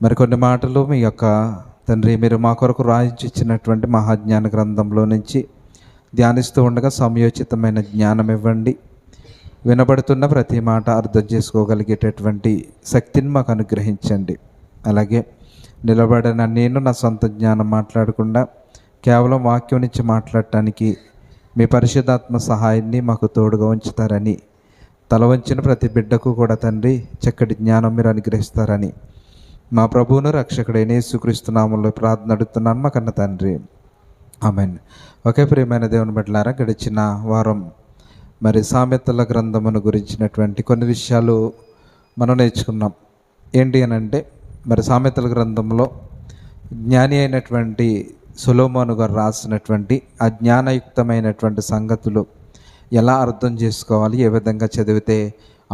మరికొన్ని మాటలు మీ యొక్క తండ్రి మీరు మా కొరకు రాయించి ఇచ్చినటువంటి మహాజ్ఞాన గ్రంథంలో నుంచి ధ్యానిస్తూ ఉండగా సమయోచితమైన జ్ఞానం ఇవ్వండి. వినబడుతున్న ప్రతి మాట అర్థం చేసుకోగలిగేటటువంటి శక్తిని మాకు అనుగ్రహించండి. అలాగే నిలబడిన నేను నా సొంత జ్ఞానం మాట్లాడకుండా కేవలం వాక్యం నుంచి మాట్లాడటానికి మీ పరిశుద్ధాత్మ సహాయాన్ని మాకు తోడుగా ఉంచుతారని, తల వంచిన ప్రతి బిడ్డకు కూడా తండ్రి చక్కటి జ్ఞానం మీరు అనుగ్రహిస్తారని మా ప్రభువును రక్షకుడైన యేసుక్రీస్తు నామములో ప్రార్థన అడుగుతున్నాను మా కన్న తండ్రి, ఆమేన్. ఒకే ప్రియమైన దేవుని బిడ్డలారా, గడిచిన వారం మరి సామెతల గ్రంథమును గురించినటువంటి కొన్ని విషయాలు మనం నేర్చుకున్నాం. ఏంటి అని అంటే, మరి సామెతల గ్రంథంలో జ్ఞాని అయినటువంటి సొలొమోను గారు రాసినటువంటి ఆ జ్ఞానయుక్తమైనటువంటి సంగతులు ఎలా అర్థం చేసుకోవాలి, ఏ విధంగా చదివితే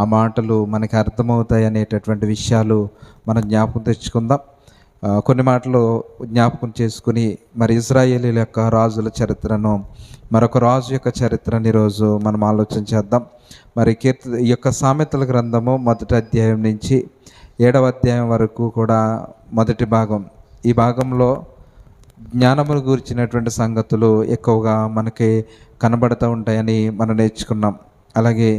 ఆ మాటలు మనకి అర్థమవుతాయి అనేటటువంటి విషయాలు మనం జ్ఞాపకం తెచ్చుకుందాం. కొన్ని మాటలు జ్ఞాపకం చేసుకుని మరి ఇశ్రాయేలీల యొక్క రాజుల చరిత్రను, మరొక రాజు యొక్క చరిత్రని ఈరోజు మనం ఆలోచన చేద్దాం. మరి ఈ యొక్క సామెతల గ్రంథము 1వ అధ్యాయం నుంచి 7వ అధ్యాయం వరకు కూడా మొదటి భాగం. ఈ భాగంలో జ్ఞానమును గురించినటువంటి సంగతులు ఎక్కువగా మనకి కనబడుతూ ఉంటాయని మనం నేర్చుకున్నాం. అలాగే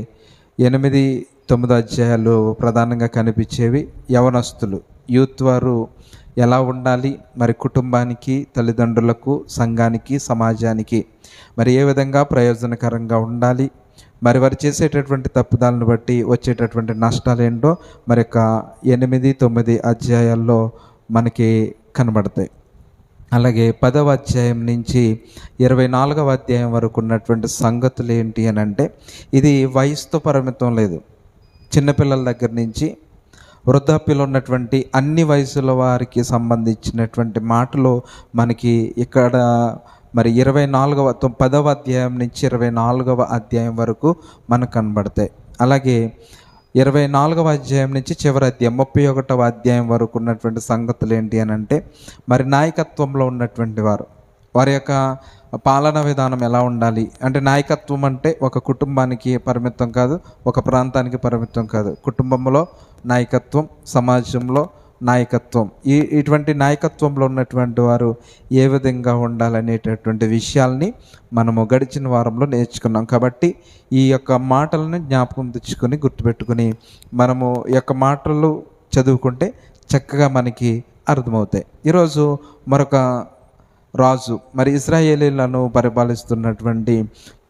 8, 9 అధ్యాయాలు ప్రధానంగా కనిపించేవి యవనస్తులు, యూత్ వారు ఎలా ఉండాలి, మరి కుటుంబానికి, తల్లిదండ్రులకు, సంఘానికి, సమాజానికి మరి ఏ విధంగా ప్రయోజనకరంగా ఉండాలి, మరి వారు చేసేటటువంటి తప్పుదాలను బట్టి వచ్చేటటువంటి నష్టాలు ఏంటో మరి యొక్క 8, 9 అధ్యాయాల్లో మనకి కనబడతాయి. అలాగే 10వ అధ్యాయం నుంచి 24వ అధ్యాయం వరకు ఉన్నటువంటి సంగతులు ఏంటి అని అంటే, ఇది వయసుతో పరిమితం లేదు. చిన్నపిల్లల దగ్గర నుంచి వృద్ధాప్యులు ఉన్నటువంటి అన్ని వయసుల వారికి సంబంధించినటువంటి మాటలు మనకి ఇక్కడ మరి 10వ అధ్యాయం నుంచి 24వ అధ్యాయం వరకు మనకు కనబడతాయి. అలాగే 24వ అధ్యాయం నుంచి చివరి అధ్యాయం 31వ అధ్యాయం వరకు ఉన్నటువంటి సంగతులు ఏంటి అని అంటే, మరి నాయకత్వంలో ఉన్నటువంటి వారి యొక్క పాలనా విధానం ఎలా ఉండాలి అంటే, నాయకత్వం అంటే ఒక కుటుంబానికి పరిమితం కాదు, ఒక ప్రాంతానికి పరిమితం కాదు. కుటుంబంలో నాయకత్వం, సమాజంలో నాయకత్వం, ఇటువంటి నాయకత్వంలో ఉన్నటువంటి వారు ఏ విధంగా ఉండాలనేటటువంటి విషయాల్ని మనము గడిచిన వారంలో నేర్చుకున్నాం. కాబట్టి ఈ యొక్క మాటలను జ్ఞాపకం తెచ్చుకొని గుర్తుపెట్టుకుని మనము ఈ యొక్క మాటలు చదువుకుంటే చక్కగా మనకి అర్థమవుతాయి. ఈరోజు మరొక రాజు, మరి ఇశ్రాయేలీలను పరిపాలిస్తున్నటువంటి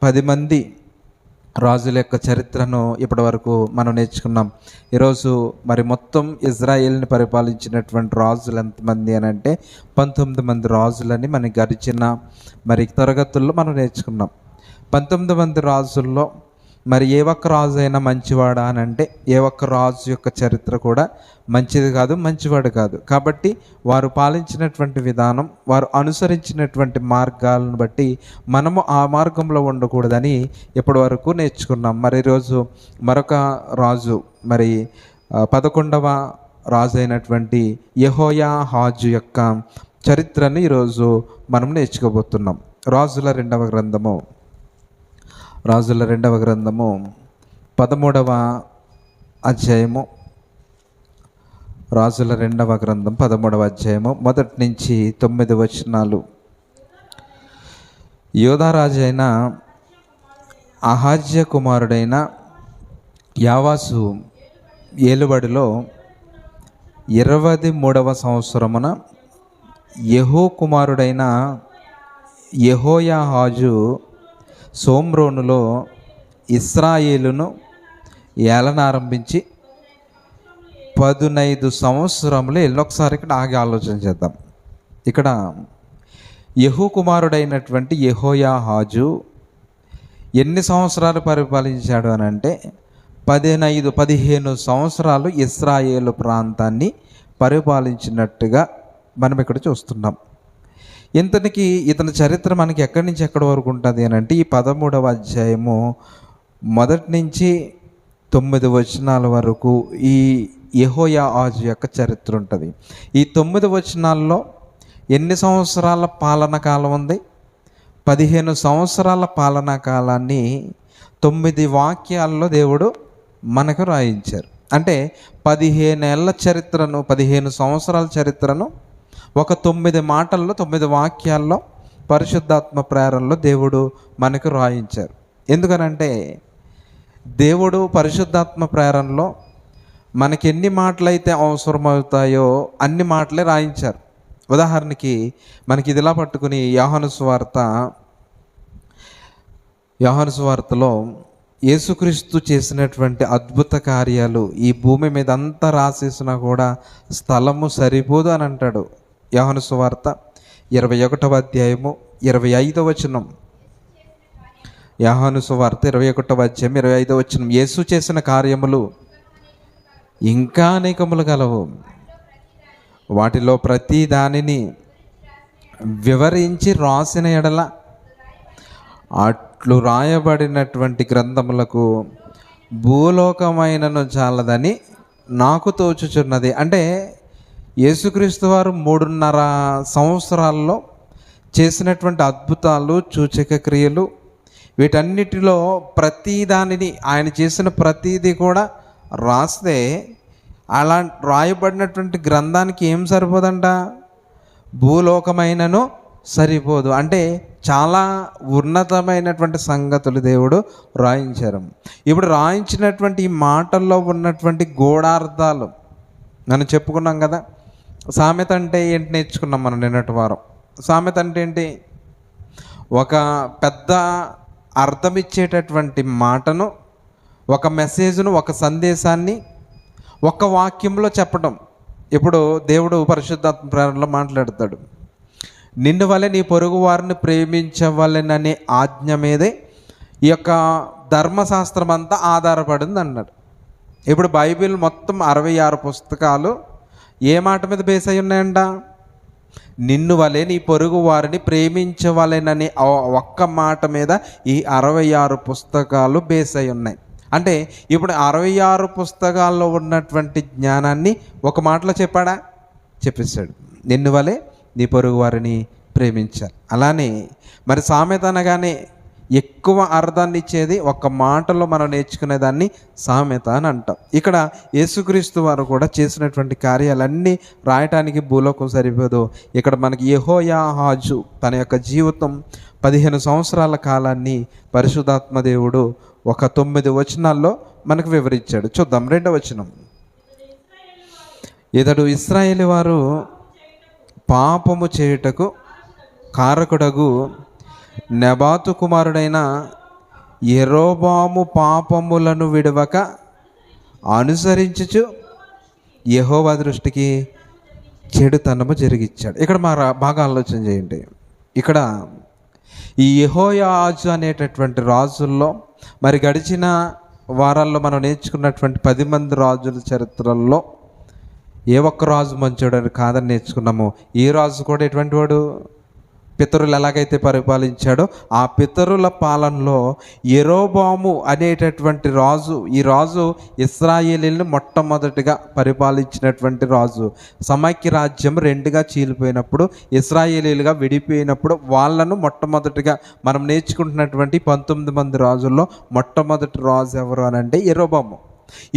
10 మంది రాజుల యొక్క చరిత్రను ఇప్పటి వరకు మనం నేర్చుకున్నాం. ఈరోజు మరి మొత్తం ఇజ్రాయేల్ని పరిపాలించినటువంటి రాజులు ఎంతమంది అని అంటే 19 మంది రాజులని మనకి గడిచిన మరి తరగతుల్లో మనం నేర్చుకున్నాం. 19 మంది రాజుల్లో మరి ఏ ఒక్క రాజు అయినా మంచివాడా అని అంటే, ఏ ఒక్క రాజు యొక్క చరిత్ర కూడా మంచిది కాదు, మంచివాడు కాదు. కాబట్టి వారు పాలించినటువంటి విధానం, వారు అనుసరించినటువంటి మార్గాలను బట్టి మనము ఆ మార్గంలో ఉండకూడదని ఇప్పటి వరకు నేర్చుకున్నాం. మరి ఈరోజు మరొక రాజు, మరి 11వ రాజు అయినటువంటి యెహోయాహాజు యొక్క చరిత్రను ఈరోజు మనం నేర్చుకోబోతున్నాం. రాజుల రెండవ గ్రంథము 13వ అధ్యాయము. రాజుల 2వ గ్రంథం 13వ అధ్యాయము 1 నుంచి 9 వచనాలు. యోధారాజు అయిన అహాజ్య కుమారుడైన యావాసు ఏలుబడిలో 23వ సంవత్సరమున యెహూ కుమారుడైన యెహోయాహాజు షోమ్రోనులో ఇశ్రాయేలును ఏలనారంభించి 15 సంవత్సరములు ఒకసారి ఇక్కడ ఆగి ఆలోచన చేద్దాం. ఇక్కడ యెహూ కుమారుడైనటువంటి యెహోయాహాజు ఎన్ని సంవత్సరాలు పరిపాలించాడు అని అంటే 15 సంవత్సరాలు ఇశ్రాయేలు ప్రాంతాన్ని పరిపాలించినట్టుగా మనం ఇక్కడ చూస్తున్నాం. ఇంతనికి ఇతని చరిత్ర మనకి ఎక్కడి నుంచి ఎక్కడి వరకు ఉంటుంది అని అంటే, ఈ 13వ అధ్యాయము 1 నుంచి 9 వచనాల వరకు ఈ యెహోయాహాజు యొక్క చరిత్ర ఉంటుంది. ఈ 9 వచనాల్లో ఎన్ని సంవత్సరాల పాలన కాలం ఉంది? 15 సంవత్సరాల పాలనా కాలాన్ని 9 వాక్యాల్లో దేవుడు మనకు రాయించారు. అంటే 15 ఏళ్ల చరిత్రను, 15 సంవత్సరాల చరిత్రను ఒక 9 మాటల్లో, 9 వాక్యాల్లో పరిశుద్ధాత్మ ప్రేరణలో దేవుడు మనకు రాయించారు. ఎందుకనంటే దేవుడు పరిశుద్ధాత్మ ప్రేరణలో మనకి ఎన్ని మాటలైతే అవసరమవుతాయో అన్ని మాటలే రాయించారు. ఉదాహరణకి మనకి ఇదిలా పట్టుకుని యోహాను సువార్తలో యేసుక్రీస్తు చేసినటువంటి అద్భుత కార్యాలు ఈ భూమి మీద అంతా రాసేసినా కూడా స్థలము సరిపోదు అని అంటాడు. యోహాను సువార్త 21వ అధ్యాయము 25వ వచనం. యోహాను సువార్త 21వ అధ్యాయం 25వ వచనం. యేసు చేసిన కార్యములు ఇంకా అనేకములు గలవు, వాటిలో ప్రతి దానిని వివరించి రాసిన ఎడల అట్లు రాయబడినటువంటి గ్రంథములకు భూలోకమైనను చాలదని నాకు తోచుచున్నది. అంటే యేసుక్రీస్తు వారు 3.5 సంవత్సరాల్లో చేసినటువంటి అద్భుతాలు, సూచక క్రియలు, వీటన్నిటిలో ప్రతి దానిని, ఆయన చేసిన ప్రతిదీ కూడా రాస్తే అలా రాయబడినటువంటి గ్రంథానికి ఏం సరిపోదంట? భూలోకమైనను సరిపోదు. అంటే చాలా ఉన్నతమైనటువంటి సంగతులు దేవుడు రాయించారు. ఇప్పుడు రాయించినటువంటి ఈ మాటల్లో ఉన్నటువంటి గూఢార్థాలు మనం చెప్పుకున్నాం కదా. సామెత అంటే ఏంటి నేర్చుకున్నాం మనం నిన్నటి వారం. సామెత అంటే ఏంటి? ఒక పెద్ద అర్థమిచ్చేటటువంటి మాటను, ఒక మెసేజ్ను, ఒక సందేశాన్ని ఒక వాక్యంలో చెప్పడం. ఇప్పుడు దేవుడు పరిశుద్ధాత్మ ప్రేరణలో మాట్లాడతాడు, నిన్ను వలె నీ పొరుగు వారిని ప్రేమించవలెననే ఆజ్ఞ మీదే ఈ యొక్క ధర్మశాస్త్రం అంతా ఆధారపడింది అన్నాడు. ఇప్పుడు బైబిల్ మొత్తం 66 పుస్తకాలు ఏ మాట మీద బేస్ అయి ఉన్నాయంట? నిన్ను వలె నీ పొరుగు వారిని ప్రేమించవలెననే ఒక్క మాట మీద ఈ 66 పుస్తకాలు బేస్ అయి ఉన్నాయి. అంటే ఇప్పుడు 66 పుస్తకాల్లో ఉన్నటువంటి జ్ఞానాన్ని ఒక మాటలో చెప్పాడా? చెప్పేశాడు, నిన్ను వలె నీ పొరుగు వారిని ప్రేమించాలి. అలానే మరి సామెత అనగానే ఎక్కువ అర్థాన్ని ఇచ్చేది ఒక్క మాటలో మనం నేర్చుకునేదాన్ని సామెత అని అంటాం. ఇక్కడ యేసుక్రీస్తు వారు కూడా చేసినటువంటి కార్యాలన్నీ రాయటానికి భూలోకం సరిపోదు. ఇక్కడ మనకి యెహోయాహాజు తన యొక్క జీవితం 15 సంవత్సరాల కాలాన్ని పరిశుద్ధాత్మ దేవుడు ఒక 9 వచనాల్లో మనకు వివరించాడు. చూద్దాం. 2వ వచనం. ఇతడు ఇశ్రాయేలు వారు పాపము చేయుటకు కారకుడగు నెబాతు కుమారుడైన యెరోబాము పాపములను విడవక అనుసరించుచు యెహోవా దృష్టికి చెడుతనము జరిగించాడు. ఇక్కడ బాగా ఆలోచన చేయండి. ఇక్కడ ఈ యెహోయాజు అనేటటువంటి రాజుల్లో మరి గడిచిన వారాల్లో మనం నేర్చుకున్నటువంటి 10 మంది రాజుల చరిత్రల్లో ఏ ఒక్క రాజు మంచోడని కాదని నేర్చుకున్నాము. ఈ రాజు కూడా ఎటువంటి వాడు? పితరులు ఎలాగైతే పరిపాలించాడో ఆ పితరుల పాలనలో యెరోబాము అనేటటువంటి రాజు, ఈ రాజు ఇశ్రాయేలీలను మొట్టమొదటిగా పరిపాలించినటువంటి రాజు. సమైక్య రాజ్యం 2గా చీలిపోయినప్పుడు, ఇశ్రాయేలీలుగా విడిపోయినప్పుడు వాళ్ళను మొట్టమొదటిగా మనం నేర్చుకుంటున్నటువంటి 19 మంది రాజుల్లో మొట్టమొదటి రాజు ఎవరు అని అంటే యెరోబాము.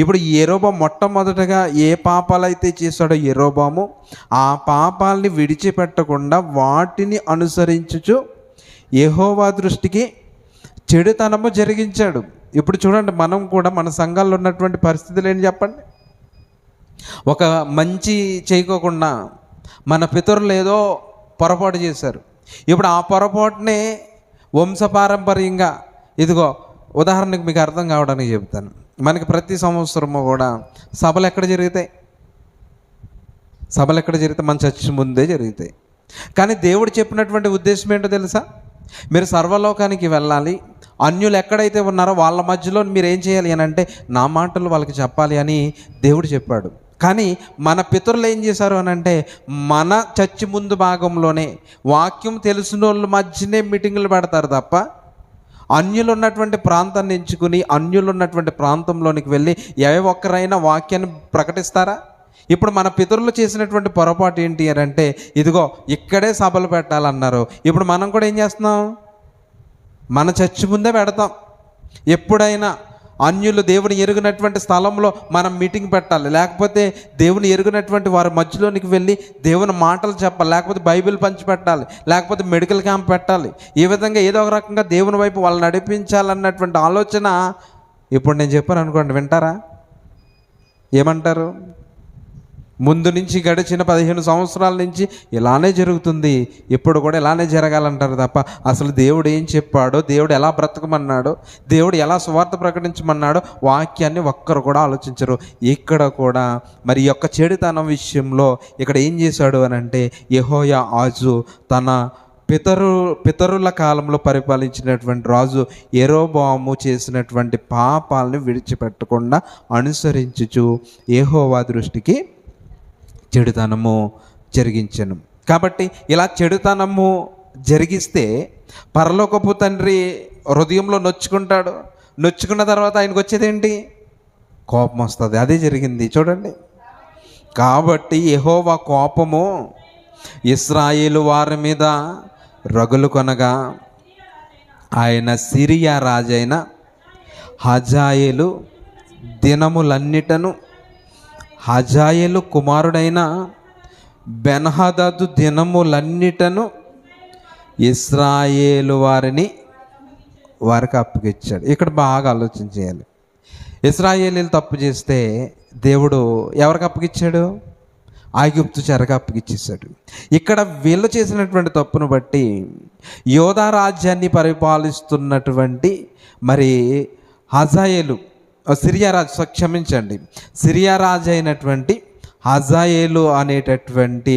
ఇప్పుడు యెరోబాము మొట్టమొదటగా ఏ పాపాలైతే చేశాడో యెరోబాము ఆ పాపాలని విడిచిపెట్టకుండా వాటిని అనుసరించుచు యెహోవా దృష్టికి చెడుతనము జరిగించాడు. ఇప్పుడు చూడండి, మనం కూడా మన సంఘాల్లో ఉన్నటువంటి పరిస్థితులు ఏంటి చెప్పండి? ఒక మంచి చేయకోకుండా మన పితరులు ఏదో పొరపాటు చేశారు. ఇప్పుడు ఆ పొరపాటునే వంశపారంపర్యంగా, ఇదిగో ఉదాహరణకు మీకు అర్థం కావడానికి చెప్తాను. మనకి ప్రతి సంవత్సరము కూడా సభలు ఎక్కడ జరుగుతాయి? మన చర్చి ముందే జరుగుతాయి. కానీ దేవుడు చెప్పినటువంటి ఉద్దేశం ఏంటో తెలుసా? మీరు సర్వలోకానికి వెళ్ళాలి, అన్యులు ఎక్కడైతే ఉన్నారో వాళ్ళ మధ్యలో మీరు ఏం చేయాలి అని అంటే నా మాటలు వాళ్ళకి చెప్పాలి అని దేవుడు చెప్పాడు. కానీ మన పితరులు ఏం చేశారు అని అంటే మన చర్చి ముందు భాగంలోనే వాక్యం తెలిసిన వాళ్ళ మధ్యనే మీటింగులు పెడతారు తప్ప అన్యులు ఉన్నటువంటి ప్రాంతాన్ని ఎంచుకుని అన్యులు ఉన్నటువంటి ప్రాంతంలోనికి వెళ్ళి ఏ ఒక్కరైనా వాక్యాన్ని ప్రకటిస్తారా? ఇప్పుడు మన పితరులు చేసినటువంటి పొరపాటు ఏంటి అని అంటే ఇదిగో ఇక్కడే సభలు పెట్టాలన్నారు. ఇప్పుడు మనం కూడా ఏం చేస్తున్నాం? మన చర్చి ముందే పెడతాం. ఎప్పుడైనా అన్యులు దేవుని ఎరుగినటువంటి స్థలంలో మనం మీటింగ్ పెట్టాలి, లేకపోతే దేవుని ఎరుగినటువంటి వారి మధ్యలోనికి వెళ్ళి దేవుని మాటలు చెప్పాలి, లేకపోతే బైబిల్ పంచిపెట్టాలి, లేకపోతే మెడికల్ క్యాంప్ పెట్టాలి. ఈ విధంగా ఏదో ఒక రకంగా దేవుని వైపు వాళ్ళు నడిపించాలన్నటువంటి ఆలోచన ఇప్పుడు నేను చెప్పాను అనుకోండి, వింటారా? ఏమంటారు? ముందు నుంచి గడిచిన 15 సంవత్సరాల నుంచి ఇలానే జరుగుతుంది, ఇప్పుడు కూడా ఇలానే జరగాలంటారు తప్ప అసలు దేవుడు ఏం చెప్పాడో, దేవుడు ఎలా బ్రతకమన్నాడో, దేవుడు ఎలా సువార్త ప్రకటించమన్నాడో వాక్యాన్ని ఒక్కరు కూడా ఆలోచించరు. ఇక్కడ కూడా మరి ఈ యొక్క చెడుతనం విషయంలో ఇక్కడ ఏం చేశాడు అని అంటే, యెహోయాహాజు తన పితరుల కాలంలో పరిపాలించినటువంటి రాజు యెరోబోము చేసినటువంటి పాపాలను విడిచిపెట్టకుండా అనుసరించుచు యెహోవా దృష్టికి చెడుతనము జరిగించను. కాబట్టి ఇలా చెడుతనము జరిగిస్తే పరలోకపు తండ్రి హృదయంలో నొచ్చుకుంటాడు. నొచ్చుకున్న తర్వాత ఆయనకు వచ్చేదేంటి? కోపం వస్తుంది. అదే జరిగింది చూడండి. కాబట్టి యెహోవా కోపము ఇశ్రాయేలు వారి మీద రగులు కొనగా ఆయన సిరియా రాజైన హజాయేలు దినములన్నిటను, హజాయేలు కుమారుడైన బెన్హదదు దినములన్నిటను ఇశ్రాయేలు వారికి అప్పగిచ్చాడు. ఇక్కడ బాగా ఆలోచన చేయాలి. ఇశ్రాయేలీలు తప్పు చేస్తే దేవుడు ఎవరికి అప్పగిచ్చాడు? ఐగుప్తు చెరకు అప్పగిచ్చేశాడు. ఇక్కడ వీళ్ళు చేసినటువంటి తప్పును బట్టి యోధా రాజ్యాన్ని పరిపాలిస్తున్నటువంటి మరి హజాయేలు సిరియా రాజు, క్షమించండి, సిరియా రాజు అయినటువంటి హజాయేలు అనేటటువంటి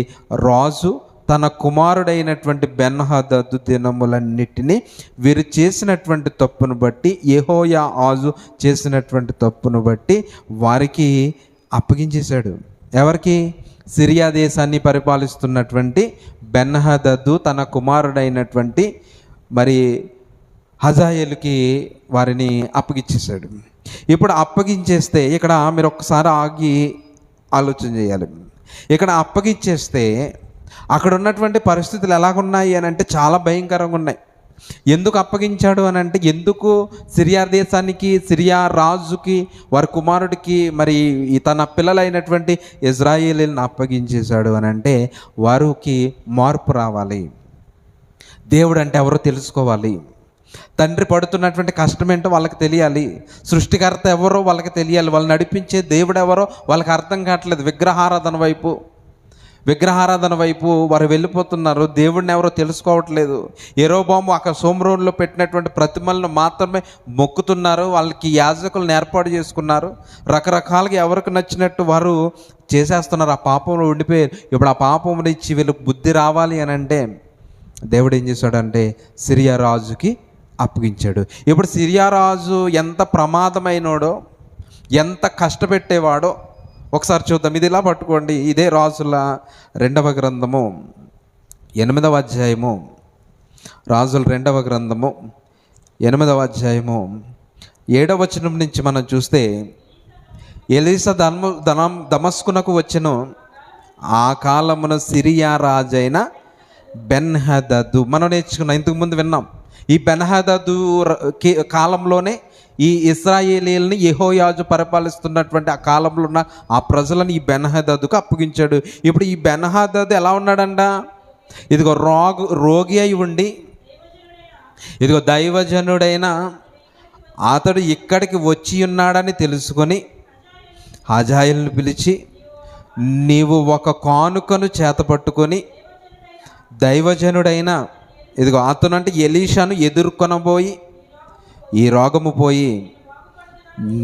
రాజు తన కుమారుడైనటువంటి బెన్హదదు దినములన్నిటినీ వీరు చేసినటువంటి తప్పును బట్టి, యెహోయాహాజు చేసినటువంటి తప్పును బట్టి వారికి అప్పగించేశాడు. ఎవరికి? సిరియా దేశాన్ని పరిపాలిస్తున్నటువంటి బెన్హదదు తన కుమారుడైనటువంటి మరి హజాయేలుకి వారిని అప్పగించేశాడు. ఇప్పుడు అప్పగించేస్తే ఇక్కడ మీరు ఒక్కసారి ఆగి ఆలోచన చేయాలి. ఇక్కడ అప్పగించేస్తే అక్కడ ఉన్నటువంటి పరిస్థితులు ఎలాగున్నాయి అని అంటే చాలా భయంకరంగా ఉన్నాయి. ఎందుకు అప్పగించాడు అని అంటే, ఎందుకు సిరియా దేశానికి, సిరియా రాజుకి, వారి కుమారుడికి మరి తన పిల్లలైనటువంటి ఇశ్రాయేలీలను అప్పగించేశాడు అని అంటే వారికి మార్పు రావాలి. దేవుడు అంటే ఎవరో తెలుసుకోవాలి. తండ్రి పడుతున్నటువంటి కష్టం ఏంటో వాళ్ళకి తెలియాలి. సృష్టికర్త ఎవరో వాళ్ళకి తెలియాలి. వాళ్ళు నడిపించే దేవుడు ఎవరో వాళ్ళకి అర్థం కావట్లేదు. విగ్రహారాధన వైపు వారు వెళ్ళిపోతున్నారు. దేవుడిని ఎవరో తెలుసుకోవట్లేదు. యెరోబోము అక్కడ సోమ్రోన్లో పెట్టినటువంటి ప్రతిమలను మాత్రమే మొక్కుతున్నారు. వాళ్ళకి యాజకులను ఏర్పాటు చేసుకున్నారు. రకరకాలుగా ఎవరికి నచ్చినట్టు వారు చేసేస్తున్నారు. ఆ పాపంలో ఉండిపోయారు. ఇప్పుడు ఆ పాపం ఇచ్చి వీళ్ళకి బుద్ధి రావాలి అని అంటే దేవుడు ఏం చేశాడంటే సిరియా రాజుకి అప్పగించాడు. ఇప్పుడు సిరియా రాజు ఎంత ప్రమాదమైనోడో, ఎంత కష్టపెట్టేవాడో ఒకసారి చూద్దాం. ఇది ఇలా పట్టుకోండి. ఇదే రాజుల 2వ గ్రంథము 8వ అధ్యాయము, రాజుల 2వ గ్రంథము 8వ అధ్యాయము 7వ వచనం నుంచి మనం చూస్తే, ఎలీషా దమస్కునకు వచ్చెను. ఆ కాలమున సిరియా రాజైన బెన్హదదు, మనం నేర్చుకున్నాం, ఇంతకుముందు విన్నాం. ఈ బెన్హదదు కాలంలోనే ఈ ఇశ్రాయేలీయుల్ని యెహోయాజు పరిపాలిస్తున్నటువంటి ఆ కాలంలో ఉన్న ఆ ప్రజలను ఈ బెన్హదదుకు అప్పగించాడు. ఇప్పుడు ఈ బెన్హదదు ఎలా ఉన్నాడంట? ఇదిగో రోగి అయి ఉండి, ఇదిగో దైవజనుడైన అతడు ఇక్కడికి వచ్చి ఉన్నాడని తెలుసుకొని హజాయేలును పిలిచి, నీవు ఒక కానుకను చేతపట్టుకొని దైవజనుడైన ఇదిగో అతను అంటే ఎలీషాను ఎదుర్కొనబోయి, ఈ రోగము పోయి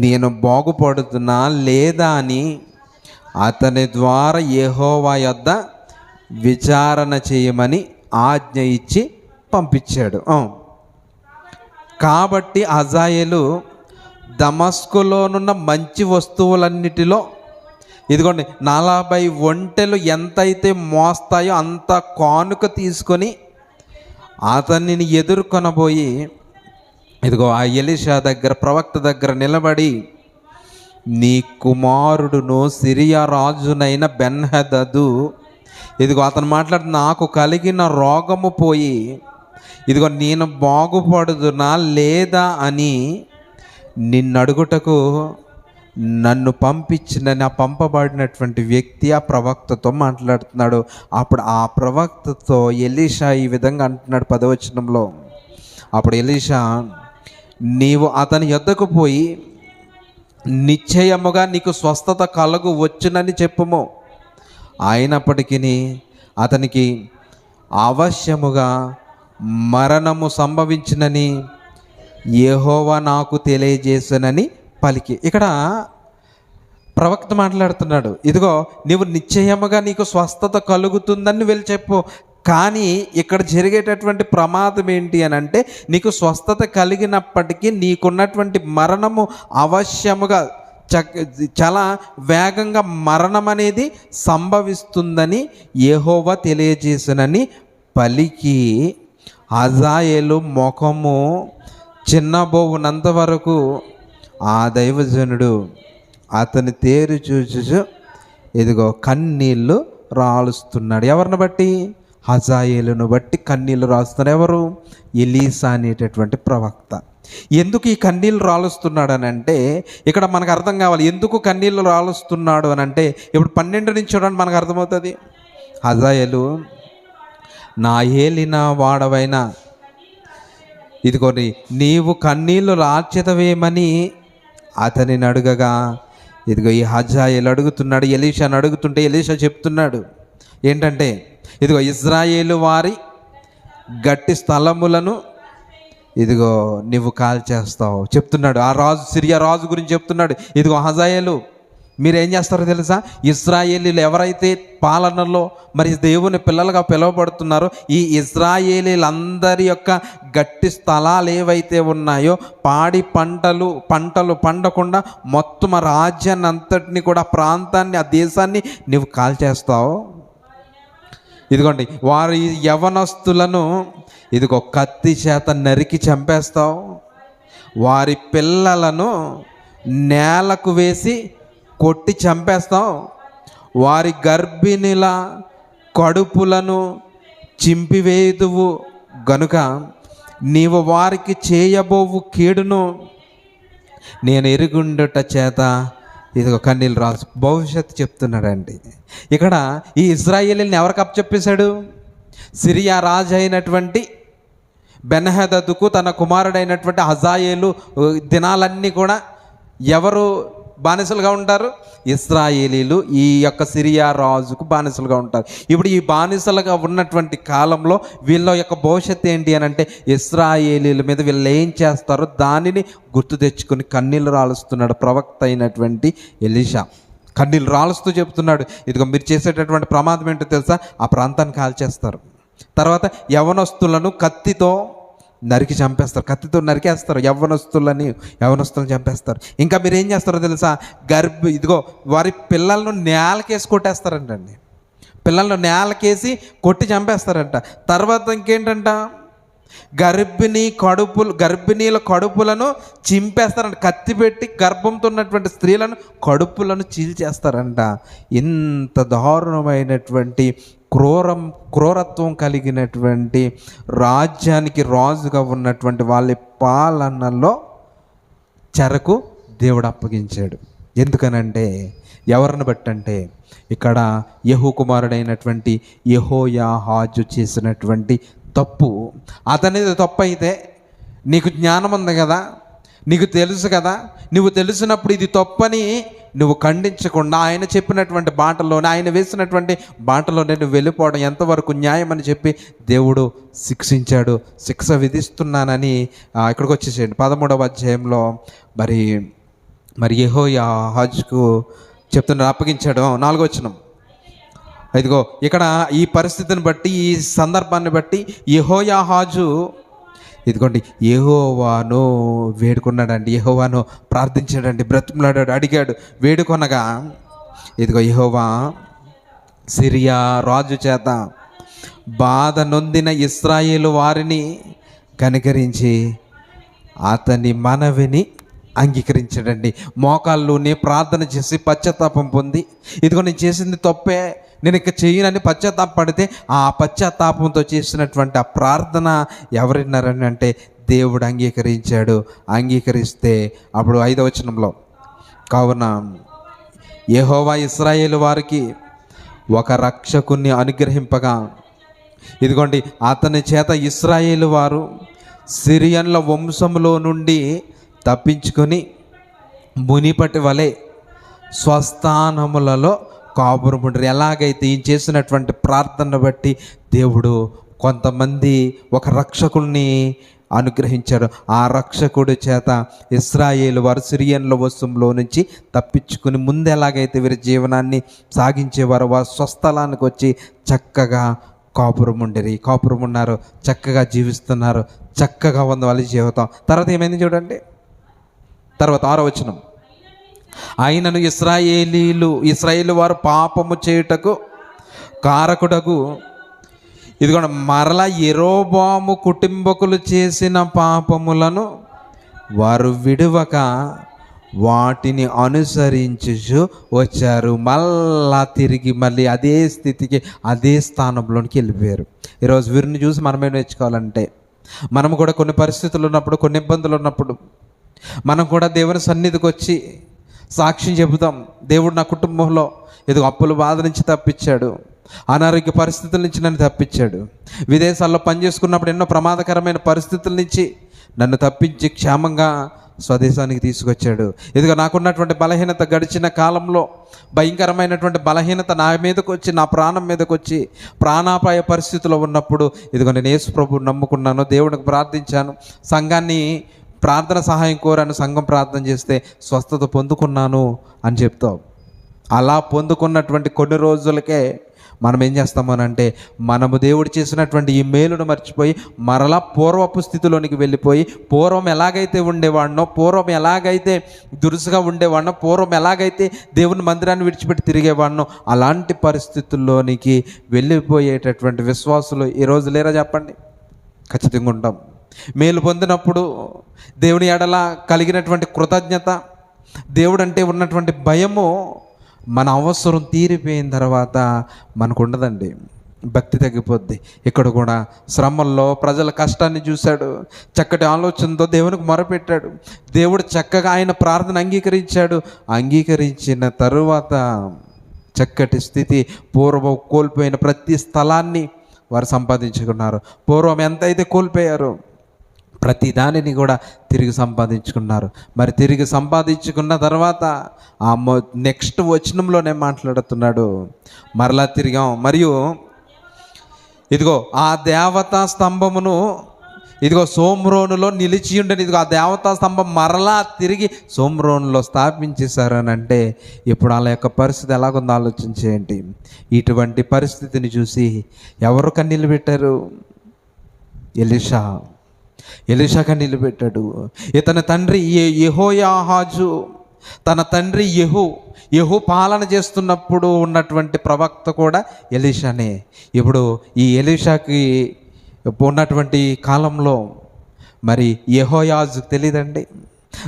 నేను బాగుపడుతున్నా లేదా అని అతని ద్వారా యెహోవా యొద్ద విచారణ చేయమని ఆజ్ఞ ఇచ్చి పంపించాడు. కాబట్టి హజాయేలు దమస్కులోనున్న మంచి వస్తువులన్నిటిలో ఇదిగోండి 40 ఒంటెలు ఎంతైతే మోస్తాయో అంత కానుక తీసుకొని అతనిని ఎదుర్కొనబోయి, ఇదిగో ఆ ఎలీషా దగ్గర, ప్రవక్త దగ్గర నిలబడి, నీ కుమారుడును సిరియా రాజునైన బెన్హదదు, ఇదిగో అతను మాట్లాడుతూ, నాకు కలిగిన రోగము పోయి ఇదిగో నేను బాగుపడుదునా లేదా అని నిన్నడుగుటకు నన్ను పంపించిన నా పంపబడినటువంటి వ్యక్తి ఆ ప్రవక్తతో మాట్లాడుతున్నాడు. అప్పుడు ఆ ప్రవక్తతో ఎలీషా ఈ విధంగా అంటున్నాడు 10వ వచనంలో. అప్పుడు ఎలీషా, నీవు అతని యొద్దకు పోయి నిశ్చయముగా నీకు స్వస్థత కలుగు వచ్చునని చెప్పుము. అయినప్పటికీ అతనికి అవశ్యముగా మరణము సంభవించునని యెహోవా నాకు తెలియజేసనని పలికి. ఇక్కడ ప్రవక్త మాట్లాడుతున్నాడు, ఇదిగో నీవు నిశ్చయముగా నీకు స్వస్థత కలుగుతుందని వెళ్ళి చెప్పు. కానీ ఇక్కడ జరిగేటటువంటి ప్రమాదం ఏంటి అని అంటే, నీకు స్వస్థత కలిగినప్పటికీ నీకున్నటువంటి మరణము అవశ్యముగా చాలా వేగంగా మరణం అనేది సంభవిస్తుందని యెహోవా తెలియజేసినని పలికి, హజాయేలు ముఖము చిన్నబోవునంత వరకు ఆ దైవజనుడు అతని తేరు చూచు ఇదిగో కన్నీళ్ళు రాలుస్తున్నాడు. ఎవరిని బట్టి? హజాయేలును బట్టి కన్నీళ్ళు రాస్తున్నారు. ఎవరు? ఎలీషా అనేటటువంటి ప్రవక్త. ఎందుకు ఈ కన్నీళ్ళు రాలుస్తున్నాడు అని అంటే, ఇక్కడ మనకు అర్థం కావాలి ఎందుకు కన్నీళ్ళు రాలుస్తున్నాడు అని అంటే. ఇప్పుడు 12 నుంచి చూడండి, మనకు అర్థమవుతుంది. హజాయేలు, నా ఏలిన వాడవైనా ఇదిగో నీవు కన్నీళ్ళు రాల్చెదవేమని అతనిని అడుగగా, ఇదిగో ఈ హజాయేలు అడుగుతున్నాడు, ఎలీషాను అడుగుతుంటే ఎలీషా చెప్తున్నాడు ఏంటంటే, ఇదిగో ఇశ్రాయేలు వారి గట్టి స్థలములను ఇదిగో నువ్వు కాల్చేస్తావు చెప్తున్నాడు. ఆ రాజు, సిరియా రాజు గురించి చెప్తున్నాడు. ఇదిగో హజాయేలు, మీరేం చేస్తారో తెలుసా? ఇశ్రాయేలీలు ఎవరైతే పాలనలో మరి దేవుని పిల్లలుగా పిలువబడుతున్నారో, ఈ ఇశ్రాయేలీలందరి యొక్క గట్టి స్థలాలు ఏవైతే ఉన్నాయో, పాడి పంటలు పండకుండా మొత్తం ఆ రాజ్యాన్ని అంతటిని కూడా, ప్రాంతాన్ని, ఆ దేశాన్ని నువ్వు కాల్చేస్తావు. ఇదిగోండి, వారి యవనస్తులను ఇదిగో కత్తి చేత నరికి చంపేస్తావు. వారి పిల్లలను నేలకు వేసి కొట్టి చంపేస్తావు. వారి గర్భిణుల కడుపులను చింపివేయుదువు గనుక నీవు వారికి చేయబోవు కీడును నేను ఎరుగుండుట చేత ఇదిగో కన్నీళ్ళు రాసు. భవిష్యత్తు చెప్తున్నాడండి. ఇక్కడ ఈ ఇశ్రాయేలీని ఎవరికి అప్పచెప్పేశాడు? సిరియా రాజు అయినటువంటి బెన్హదదుకు తన కుమారుడైనటువంటి హజాయేలు దినాలన్నీ కూడా ఎవరు బానిసలుగా ఉంటారు? ఇశ్రాయేలీలు ఈ యొక్క సిరియా రాజుకు బానిసలుగా ఉంటారు. ఇప్పుడు ఈ బానిసలుగా ఉన్నటువంటి కాలంలో వీళ్ళ యొక్క భవిష్యత్తు ఏంటి అని అంటే, ఇశ్రాయేలీల మీద వీళ్ళు ఏం చేస్తారో దానిని గుర్తు తెచ్చుకొని కన్నీళ్ళు రాలుస్తున్నాడు ప్రవక్త అయినటువంటి ఎలీషా. కన్నీళ్ళు రాలుస్తూ చెప్తున్నాడు, ఇదిగో మీరు చేసేటటువంటి ప్రమాదం ఏంటో తెలుసా? ఆ ప్రాంతాన్ని కాల్చేస్తారు. తర్వాత యవనస్తులను కత్తితో నరికి చంపేస్తారు, కత్తితో నరికేస్తారు. యవనస్తులను చంపేస్తారు. ఇంకా మీరు ఏం చేస్తారో తెలుసా? ఇదిగో వారి పిల్లలను నేలకేసి కొట్టేస్తారంటండి. పిల్లలను నేలకేసి కొట్టి చంపేస్తారంట. తర్వాత ఇంకేంటంట? గర్భిణీల కడుపులను చింపేస్తారంట. కత్తి పెట్టి గర్భంతో ఉన్నటువంటి స్త్రీలను కడుపులను చీల్చేస్తారంట. ఇంత దారుణమైనటువంటి క్రూరత్వం కలిగినటువంటి రాజ్యానికి రాజుగా ఉన్నటువంటి వాళ్ళ పాలనలో చెరకు దేవుడు అప్పగించాడు. ఎందుకనంటే, ఎవరిని బట్టంటే, ఇక్కడ యెహూ కుమారుడైనటువంటి యెహోయాహాజు చేసినటువంటి తప్పు. అతనిది తప్పు అయితే నీకు జ్ఞానం ఉంది కదా, నీకు తెలుసు కదా, నువ్వు తెలిసినప్పుడు ఇది తప్పని నువ్వు ఖండించకుండా ఆయన చెప్పినటువంటి బాటలోనే, ఆయన వేసినటువంటి బాటలోనే నువ్వు వెళ్ళిపోవడం ఎంతవరకు న్యాయం అని చెప్పి దేవుడు శిక్షించాడు. శిక్ష విధిస్తున్నానని ఇక్కడికి వచ్చేసేయండి. 13వ అధ్యాయంలో మరి యెహోయాహాజుకు చెప్తున్నాడు, అప్పగించాడు. 4వ వచనం. ఇదిగో ఇక్కడ ఈ పరిస్థితిని బట్టి, ఈ సందర్భాన్ని బట్టి యెహోయాహాజు ఇదిగోండి యెహోవాను వేడుకున్నాడండి. యెహోవాను ప్రార్థించాడండి, బ్రతిమలాడాడు, అడిగాడు. వేడుకొనగా ఇదిగో యెహోవా సిరియా రాజు చేత బాధ నొందిన ఇశ్రాయేలు వారిని కనికరించి అతని మనవిని అంగీకరించాడండి. మోకాళ్ళుని ప్రార్థన చేసి పశ్చాత్తాపం పొంది, ఇదిగో నేను చేసింది తప్పే, నేను ఇక చేయనని పశ్చాత్తాపడితే, ఆ పశ్చాత్తాపంతో చేసినటువంటి ఆ ప్రార్థన ఎవరిన్నారని అంటే దేవుడు అంగీకరించాడు. అంగీకరిస్తే అప్పుడు 5వ వచనంలో, కావున యెహోవా ఇశ్రాయేలు వారికి ఒక రక్షకుణ్ణి అనుగ్రహింపగా, ఇదిగోండి అతని చేత ఇశ్రాయేలు వారు సిరియన్ల వంశంలో నుండి తప్పించుకొని మునిపటి వలె స్వస్థానములలో కాపురముంటారు. ఎలాగైతే ఈయన చేసినటువంటి ప్రార్థన బట్టి దేవుడు కొంతమంది ఒక రక్షకుల్ని అనుగ్రహించాడు. ఆ రక్షకుడి చేత ఇశ్రాయేలు వారు సిరియన్ల వశంలో నుంచి తప్పించుకుని ముందు ఎలాగైతే వీరి జీవనాన్ని సాగించేవారు, వారు స్వస్థలానికి వచ్చి చక్కగా కాపురం ఉన్నారు, చక్కగా జీవిస్తున్నారు, చక్కగా ఉంది వాళ్ళ జీవితం. తర్వాత ఏమైంది చూడండి, తర్వాత 6వ వచనం, ఆయనను ఇశ్రాయేలు వారు పాపము చేయుటకు కారకుడకు, ఇదిగోండి మరల యెరోబాము కుటుంబకులు చేసిన పాపములను వారు విడువక వాటిని అనుసరించుచు వచ్చారు. మళ్ళీ అదే స్థితికి, అదే స్థానంలోనికి వెళ్ళిపోయారు. ఈరోజు వీరిని చూసి మనమే నేర్చుకోవాలంటే, మనం కూడా కొన్ని పరిస్థితులు ఉన్నప్పుడు, కొన్ని ఇబ్బందులు ఉన్నప్పుడు మనం కూడా దేవుని సన్నిధికి వచ్చి సాక్ష్యం చెబుతాం. దేవుడు నా కుటుంబంలో ఏదో అప్పుల బాధ నుంచి తప్పించాడు, అనారోగ్య పరిస్థితుల నుంచి నన్ను తప్పించాడు, విదేశాల్లో పనిచేసుకున్నప్పుడు ఎన్నో ప్రమాదకరమైన పరిస్థితుల నుంచి నన్ను తప్పించి క్షేమంగా స్వదేశానికి తీసుకొచ్చాడు. ఇదిగో నాకున్నటువంటి బలహీనత, గడిచిన కాలంలో భయంకరమైనటువంటి బలహీనత నా మీదకి వచ్చి, నా ప్రాణం మీదకి వచ్చి ప్రాణాపాయ పరిస్థితిలో ఉన్నప్పుడు ఇదిగో నేను యేసు ప్రభువుని నమ్ముకున్నాను, దేవునికి ప్రార్థించాను, సంఘాన్ని ప్రార్థన సహాయం కోరాను, సంఘం ప్రార్థన చేస్తే స్వస్థత పొందుకున్నాను అని చెప్తావు. అలా పొందుకున్నటువంటి కొన్ని రోజులకే మనం ఏం చేస్తామనంటే, మనము దేవుడు చేసినటువంటి ఈ మేలును మర్చిపోయి మరలా పూర్వపు స్థితిలోనికి వెళ్ళిపోయి, పూర్వం ఎలాగైతే ఉండేవాడినో, పూర్వం ఎలాగైతే దురుసుగా ఉండేవాడినో, పూర్వం ఎలాగైతే దేవుని మందిరాన్ని విడిచిపెట్టి తిరిగేవాడినో అలాంటి పరిస్థితుల్లోనికి వెళ్ళిపోయేటటువంటి విశ్వాసులు ఈరోజు లేరా చెప్పండి? ఖచ్చితంగా ఉంటాం. మేలు పొందినప్పుడు దేవుని ఎడల కలిగినటువంటి కృతజ్ఞత, దేవుడు అంటే ఉన్నటువంటి భయము మన అవసరం తీరిపోయిన తర్వాత మనకు ఉండదండి, భక్తి తగ్గిపోద్ది. ఇక్కడ కూడా శ్రమల్లో ప్రజల కష్టాన్ని చూశాడు, చక్కటి ఆలోచనతో దేవునికి మొరపెట్టాడు, దేవుడు చక్కగా ఆయన ప్రార్థన అంగీకరించాడు. అంగీకరించిన తరువాత చక్కటి స్థితి, పూర్వం కోల్పోయిన ప్రతి స్థలాన్ని వారు సంపాదించుకున్నారు. పూర్వం ఎంతైతే కోల్పోయారో ప్రతి దానిని కూడా తిరిగి సంపాదించుకున్నారు. మరి తిరిగి సంపాదించుకున్న తర్వాత ఆ నెక్స్ట్ వచనంలోనే మాట్లాడుతున్నాడు, మరలా తిరిగాం, మరియు ఇదిగో ఆ దేవతా స్తంభమును ఇదిగో సోమ్రోనులో నిలిచి ఉండని, ఇదిగో ఆ దేవతా స్తంభం మరలా తిరిగి సోమ్రోనులో స్థాపించేశారని అంటే ఇప్పుడు వాళ్ళ యొక్క పరిస్థితి ఎలాగుందో ఆలోచించేయండి. ఇటువంటి పరిస్థితిని చూసి ఎవరు కన్నీళ్ళు పెట్టారు? ఎలీషా కన్నీళ్ళు పెట్టాడు. ఇతని తండ్రి యెహోయాహాజు, తన తండ్రి యెహూ పాలన చేస్తున్నప్పుడు ఉన్నటువంటి ప్రవక్త కూడా ఎలీషానే. ఇప్పుడు ఈ ఎలీషాకి ఉన్నటువంటి కాలంలో మరి యెహోయాజు తెలియదండి,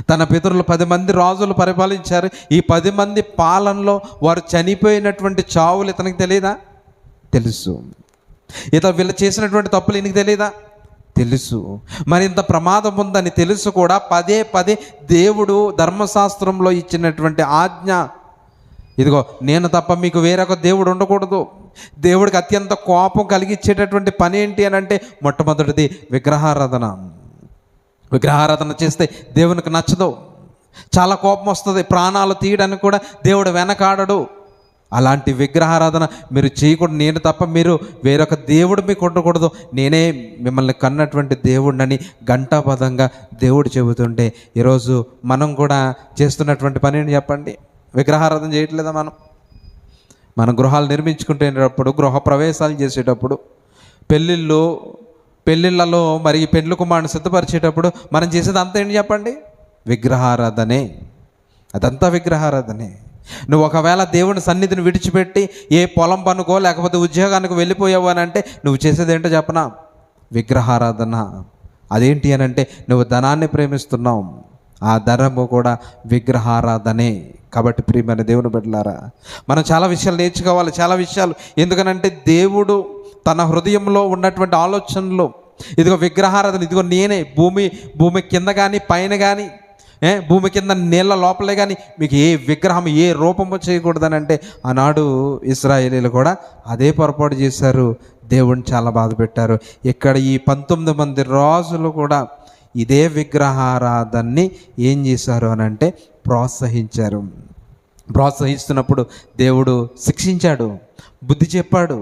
తన పితరులు 10 మంది రాజులు పరిపాలించారు. ఈ 10 మంది పాలనలో వారు చనిపోయినటువంటి చావులు ఇతనికి తెలియదా? తెలుసు. వీళ్ళు చేసినటువంటి తప్పులు ఈయనకి తెలియదా? తెలుసు. మరి ఇంత ప్రమాదం ఉందని తెలుసు కూడా పదే దేవుడు ధర్మశాస్త్రంలో ఇచ్చినటువంటి ఆజ్ఞ, ఇదిగో నేను తప్ప మీకు వేరొక దేవుడు ఉండకూడదు. దేవుడికి అత్యంత కోపం కలిగించేటటువంటి పని ఏంటి అని అంటే, మొట్టమొదటిది విగ్రహారాధన. విగ్రహారాధన చేస్తే దేవునికి నచ్చదు, చాలా కోపం వస్తుంది, ప్రాణాలు తీయడానికి కూడా దేవుడు వెనకాడడు. అలాంటి విగ్రహారాధన మీరు చేయకూడదు. నేను తప్ప మీరు వేరొక దేవుడు మీకు ఉండకూడదు, నేనే మిమ్మల్ని కన్నటువంటి దేవుడినని ఘంటాపదంగా దేవుడు చెబుతుంటే, ఈరోజు మనం కూడా చేస్తున్నటువంటి పని ఏంటి చెప్పండి? విగ్రహారాధన చేయట్లేదా? మనం గృహాలు నిర్మించుకుంటేటప్పుడు, గృహ ప్రవేశాలు చేసేటప్పుడు, పెళ్ళిళ్ళలో మరి పెండ్లి కుమారుని సిద్ధపరిచేటప్పుడు మనం చేసేది అంతా ఏంటి చెప్పండి? విగ్రహారాధనే. అదంతా విగ్రహారాధనే. నువ్వు ఒకవేళ దేవుని సన్నిధిని విడిచిపెట్టి ఏ పొలం పనుకో లేకపోతే ఉద్యోగానికి వెళ్ళిపోయావు అని అంటే నువ్వు చేసేది ఏంటో చెప్పనా? విగ్రహారాధన. అదేంటి అని అంటే, నువ్వు ధనాన్ని ప్రేమిస్తున్నావు, ఆ ధనము కూడా విగ్రహారాధనే. కాబట్టి ప్రియమైన దేవుని బిడ్డలారా, మనం చాలా విషయాలు నేర్చుకోవాలి, చాలా విషయాలు. ఎందుకనంటే దేవుడు తన హృదయంలో ఉన్నటువంటి ఆలోచనలు ఇదిగో విగ్రహారాధన, ఇదిగో నేనే భూమి కింద కానీ పైన కానీ భూమి కింద నీళ్ళ లోపలే కానీ మీకు ఏ విగ్రహం ఏ రూపము చేయకూడదని అంటే ఆనాడు ఇశ్రాయేలీలు కూడా అదే పొరపాటు చేశారు. దేవుణ్ణి చాలా బాధ పెట్టారు. ఇక్కడ ఈ 19 మంది రాజులు కూడా ఇదే విగ్రహారాధనని ఏం చేశారు అని అంటే ప్రోత్సహించారు. ప్రోత్సహిస్తున్నప్పుడు దేవుడు శిక్షించాడు, బుద్ధి చెప్పాడు,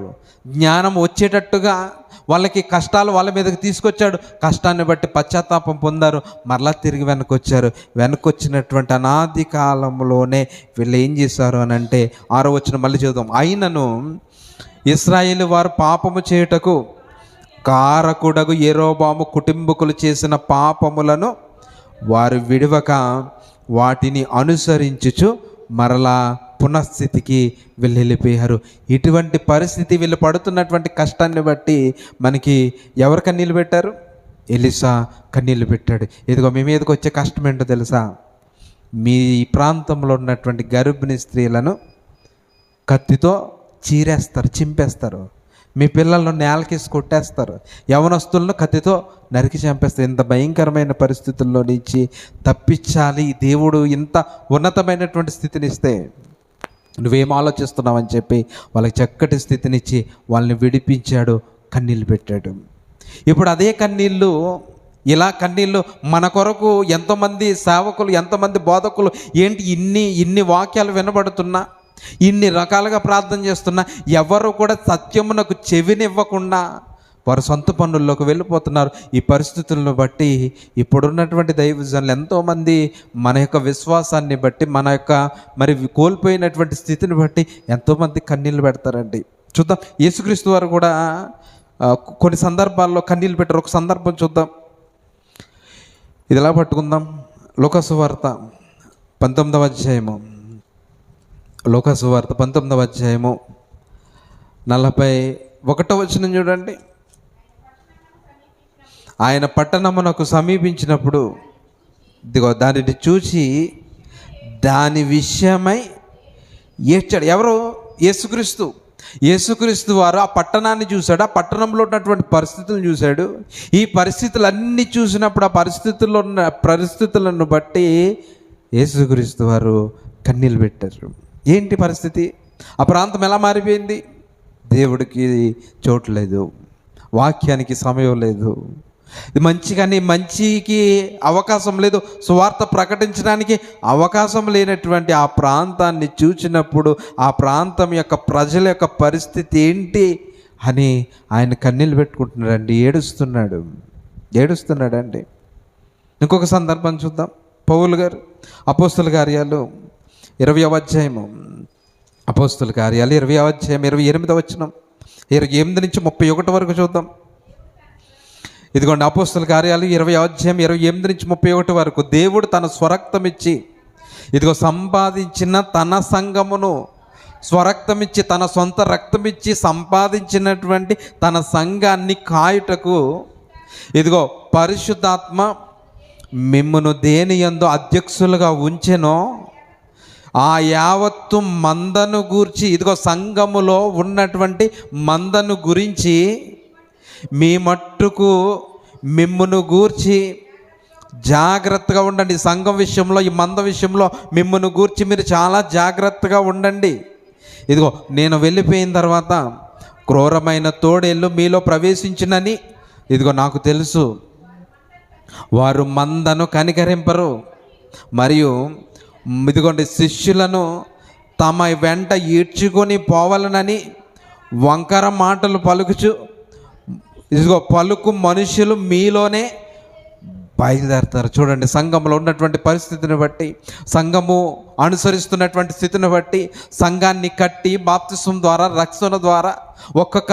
జ్ఞానం వచ్చేటట్టుగా వాళ్ళకి కష్టాలు వాళ్ళ మీదకి తీసుకొచ్చాడు. కష్టాన్ని బట్టి పశ్చాత్తాపం పొందారు, మరలా తిరిగి వెనకొచ్చినటువంటి అనాది కాలంలోనే వీళ్ళు ఏం చేశారు అని అంటే 6వ వచనం మళ్ళీ చదువుదాం. అయినను ఇశ్రాయేలు వారు పాపము చేయుటకు కారకుడగు యెరోబాము కుటుంబకులు చేసిన పాపములను వారు విడవక వాటిని అనుసరించుచు మరలా పునఃస్థితికి వెళ్ళిపోయారు. ఇటువంటి పరిస్థితి వీళ్ళు పడుతున్నటువంటి కష్టాన్ని బట్టి మనకి ఎవరు కన్నీళ్ళు పెట్టారు? ఎలీషా కన్నీళ్ళు పెట్టాడు. ఇదిగో మీ మీదకి వచ్చే కష్టం ఏంటో తెలుసా? మీ ప్రాంతంలో ఉన్నటువంటి గర్భిణీ స్త్రీలను కత్తితో చీరేస్తారు, చింపేస్తారు. మీ పిల్లలను నేలకేసి కొట్టేస్తారు. యవనస్తులను కత్తితో నరికి చంపేస్తారు. ఇంత భయంకరమైన పరిస్థితుల్లో నుంచి తప్పించాలి, దేవుడు ఇంత ఉన్నతమైనటువంటి స్థితిని ఇస్తే నువ్వేం ఆలోచిస్తున్నావని చెప్పి వాళ్ళకి చక్కటి స్థితినిచ్చి వాళ్ళని విడిపించాడు, కన్నీళ్ళు పెట్టాడు. ఇప్పుడు అదే కన్నీళ్ళు, ఇలా కన్నీళ్ళు మన కొరకు ఎంతోమంది సేవకులు, ఎంతమంది బోధకులు ఏంటి ఇన్ని వాక్యాలు వినబడుతున్నా, ఇన్ని రకాలుగా ప్రార్థన చేస్తున్నా ఎవరు కూడా సత్యమునకు చెవినివ్వకుండా వారు సొంత పనుల్లోకి వెళ్ళిపోతున్నారు. ఈ పరిస్థితులను బట్టి ఇప్పుడున్నటువంటి దైవజనులు ఎంతోమంది మన యొక్క విశ్వాసాన్ని బట్టి, మన యొక్క మరి కోల్పోయినటువంటి స్థితిని బట్టి ఎంతోమంది కన్నీళ్ళు పెడతారండి. చూద్దాం, యేసుక్రీస్తు వారు కూడా కొన్ని సందర్భాల్లో కన్నీళ్ళు పెట్టారు. ఒక సందర్భం చూద్దాం, ఇది ఎలా పట్టుకుందాం. లోకసువార్త 19వ అధ్యాయము, లోకసువార్త 19వ అధ్యాయము 41వ వచనం చూడండి. ఆయన పట్టణమునకు సమీపించినప్పుడు ఇదిగో దానిని చూసి దాని విషయమై ఏడ్చాడు. ఎవరు? యేసుక్రీస్తు వారు ఆ పట్టణాన్ని చూశాడు, ఆ పట్టణంలో ఉన్నటువంటి పరిస్థితులను చూశాడు. ఈ పరిస్థితులన్నీ చూసినప్పుడు ఆ పరిస్థితులను బట్టి యేసుక్రీస్తు వారు కన్నీళ్ళు పెట్టారు. ఏంటి పరిస్థితి? ఆ ప్రాంతం ఎలా మారిపోయింది? దేవుడికి చోటు లేదు, వాక్యానికి సమయం లేదు, మంచికి అవకాశం లేదు, సువార్త ప్రకటించడానికి అవకాశం లేనటువంటి ఆ ప్రాంతాన్ని చూసినప్పుడు ఆ ప్రాంతం యొక్క ప్రజల యొక్క పరిస్థితి ఏంటి అని ఆయన కన్నీళ్ళు పెట్టుకుంటున్నాడండి, ఏడుస్తున్నాడండి. ఇంకొక సందర్భం చూద్దాం. పౌలు గారు అపోస్తుల కార్యాలు 20వ అధ్యాయము, అపోస్తుల కార్యాలు 20వ అధ్యాయం 28వ వచనం, 28 నుంచి 31 వరకు చూద్దాం. ఇదిగోండి, అపోస్తుల కార్యాలు 20వ అధ్యాయం 28 నుంచి 31 వరకు. దేవుడు తన స్వరక్తమిచ్చి ఇదిగో సంపాదించిన తన సంఘమును, స్వరక్తమిచ్చి తన సొంత రక్తమిచ్చి సంపాదించినటువంటి తన సంఘాన్ని కాయుటకు ఇదిగో పరిశుద్ధాత్మ మిమ్మును దేని యందు అధ్యక్షులుగా ఉంచెనో ఆ యావత్తు మందను గూర్చి, ఇదిగో సంఘములో ఉన్నటువంటి మందను గురించి మీ మట్టుకు మిమ్మును గూర్చి జాగ్రత్తగా ఉండండి. సంఘం విషయంలో, ఈ మంద విషయంలో మిమ్మును గూర్చి మీరు చాలా జాగ్రత్తగా ఉండండి. ఇదిగో నేను వెళ్ళిపోయిన తర్వాత క్రూరమైన తోడేళ్ళు మీలో ప్రవేశించినని ఇదిగో నాకు తెలుసు. వారు మందను కనికరింపరు, మరియు ఇదిగోండి శిష్యులను తమ వెంట ఈడ్చుకొని పోవాలనని వంకర మాటలు పలుకుచు ఇదిగో పలుకు మనుషులు మీలోనే బయలుదేరతారు. చూడండి, సంఘంలో ఉన్నటువంటి పరిస్థితిని బట్టి, సంఘము అనుసరిస్తున్నటువంటి స్థితిని బట్టి సంఘాన్ని కట్టి బాప్తిస్మం ద్వారా, రక్షణ ద్వారా ఒక్కొక్క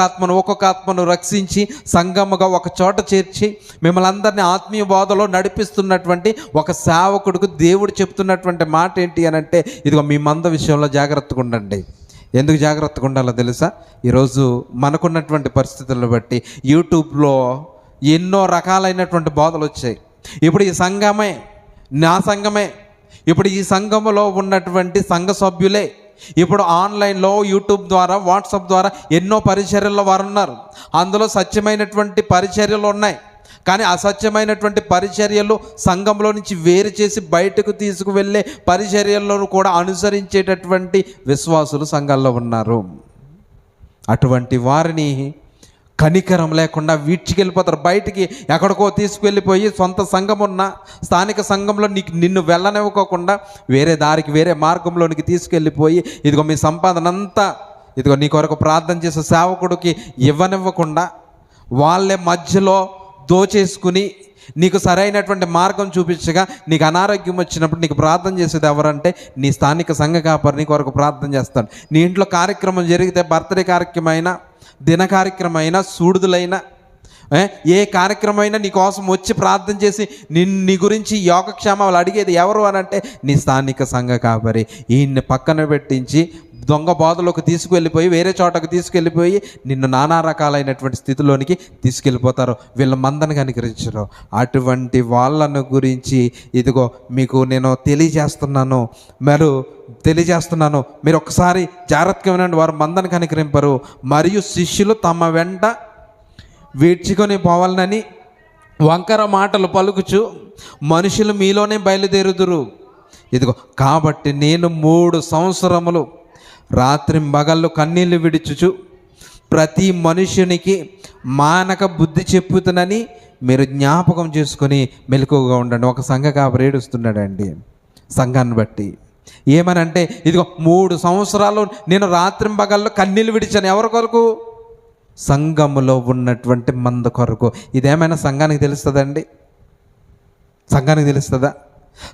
ఆత్మను రక్షించి సంఘముగా ఒక చోట చేర్చి మిమ్మల్ని అందరినీ ఆత్మీయ బోధలో నడిపిస్తున్నటువంటి ఒక సేవకుడికి దేవుడు చెప్తున్నటువంటి మాట ఏంటి అని అంటే, ఇదిగో మీ మంద విషయంలో జాగ్రత్తగా ఉండండి. ఎందుకు జాగ్రత్తగా ఉండాలో తెలుసా? ఈరోజు మనకున్నటువంటి పరిస్థితులను బట్టి యూట్యూబ్లో ఎన్నో రకాలైనటువంటి బోధలు వచ్చాయి. ఇప్పుడు ఈ సంఘమే, నా సంఘమే, ఇప్పుడు ఈ సంఘములో ఉన్నటువంటి సంఘ సభ్యులే ఇప్పుడు ఆన్లైన్లో యూట్యూబ్ ద్వారా, వాట్సాప్ ద్వారా ఎన్నో పరిచర్యల్లో వారు ఉన్నారు. అందులో సత్యమైనటువంటి పరిచర్యలు ఉన్నాయి, కానీ అసత్యమైనటువంటి పరిచర్యలు సంఘంలో నుంచి వేరు చేసి బయటకు తీసుకువెళ్ళే పరిచర్యలను కూడా అనుసరించేటటువంటి విశ్వాసులు సంఘాల్లో ఉన్నారు. అటువంటి వారిని కనికరం లేకుండా వీడ్చికెళ్ళిపోతారు. బయటికి ఎక్కడికో తీసుకువెళ్ళిపోయి సొంత సంఘం ఉన్న స్థానిక సంఘంలో నిన్ను వెళ్ళనివ్వకోకుండా వేరే దారికి, వేరే మార్గంలోనికి తీసుకెళ్ళిపోయి, ఇదిగో మీ సంపాదన అంతా ఇదిగో నీ కొరకు ప్రార్థన చేసే సేవకుడికి ఇవ్వనివ్వకుండా వాళ్ళే మధ్యలో దోచేసుకుని నీకు సరైనటువంటి మార్గం చూపించగా, నీకు అనారోగ్యం వచ్చినప్పుడు నీకు ప్రార్థన చేసేది ఎవరంటే నీ స్థానిక సంఘ కాపరి నీ కొరకు ప్రార్థన చేస్తాడు. నీ ఇంట్లో కార్యక్రమం జరిగితే, బర్త్డే కార్యక్రమం అయినా, దిన కార్యక్రమం అయినా, సూడుదలైనా, ఏ కార్యక్రమం అయినా నీ కోసం వచ్చి ప్రార్థన చేసి నీ గురించి యోగక్షేమాలు అడిగేది ఎవరు అని అంటే నీ స్థానిక సంఘ కాపరి. ఈయన్ని పక్కన పెట్టించి దొంగ బాధలోకి తీసుకువెళ్ళిపోయి, వేరే చోటకు తీసుకెళ్ళిపోయి నిన్ను నానా రకాలైనటువంటి స్థితిలోనికి తీసుకెళ్ళిపోతారు. వీళ్ళ మందని కనికరించరు. అటువంటి వాళ్ళను గురించి ఇదిగో మీకు నేను తెలియజేస్తున్నాను. మీరు ఒకసారి జాగ్రత్తగా వినండి. వారు మందని కనికరింపరు, మరియు శిష్యులు తమ వెంట వీడ్చుకొని పోవాలని వంకర మాటలు పలుకుచు మనుషులు మీలోనే బయలుదేరుదురు. ఇదిగో కాబట్టి నేను 3 సంవత్సరములు రాత్రింబగళ్ళు కన్నీళ్లు విడుచుచు ప్రతి మనుషునికి మానక బుద్ధి చెప్పుతునని మీరు జ్ఞాపకం చేసుకొని మెలకువగా ఉండండి. ఒక సంఘ కాపరి ఏడుస్తున్నాడండి సంఘాన్ని బట్టి. ఏమనంటే ఇదిగో 3 సంవత్సరాలు నేను రాత్రింబగళ్ళు కన్నీళ్లు విడిచాను. ఎవరి కొరకు? సంఘములో ఉన్నటువంటి మంద కొరకు. ఇదేమైనా సంఘానికి తెలుస్తుందండి? సంఘానికి తెలుస్తుందా?